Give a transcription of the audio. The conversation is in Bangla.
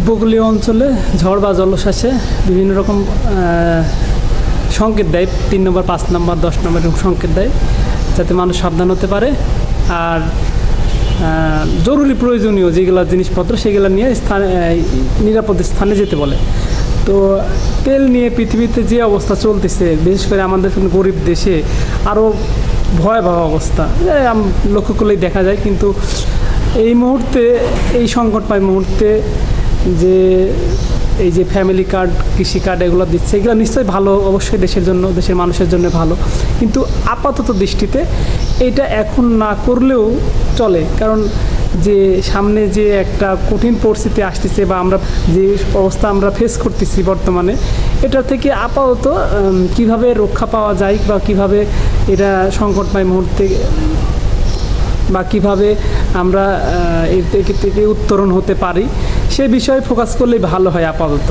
উপকূলীয় অঞ্চলে ঝড় বা জলোচ্ছ্বাসে বিভিন্ন রকম সংকেত দেয়, 3 নম্বর, 5 নম্বর, 10 নম্বর এরকম সংকেত দেয়, যাতে মানুষ সাবধান হতে পারে। আর জরুরি প্রয়োজনীয় যেগুলো জিনিসপত্র সেগুলো নিয়ে নিরাপদ স্থানে যেতে বলে। তো তেল নিয়ে পৃথিবীতে যে অবস্থা চলতেছে, বিশেষ করে আমাদের গরিব দেশে আরও ভয়াবহ অবস্থা লক্ষ্য করলেই দেখা যায়। কিন্তু এই মুহূর্তে, এই সংকটময় মুহূর্তে যে এই যে ফ্যামিলি কার্ড, কৃষি কার্ড এগুলো দিচ্ছে, এগুলো নিশ্চয়ই ভালো, অবশ্যই দেশের জন্য, দেশের মানুষের জন্য ভালো। কিন্তু আপাতত দৃষ্টিতে এটা এখন না করলেও চলে, কারণ যে সামনে যে একটা কঠিন পরিস্থিতি আসতেছে বা আমরা যে অবস্থা আমরা ফেস করতেছি বর্তমানে, এটা থেকে আপাতত কিভাবে রক্ষা পাওয়া যায় বা কিভাবে এটা সংকটময় মুহূর্তে বা কীভাবে আমরা এর থেকে উত্তরণ হতে পারি সে বিষয়ে ফোকাস করলেই ভালো হয় আপাতত।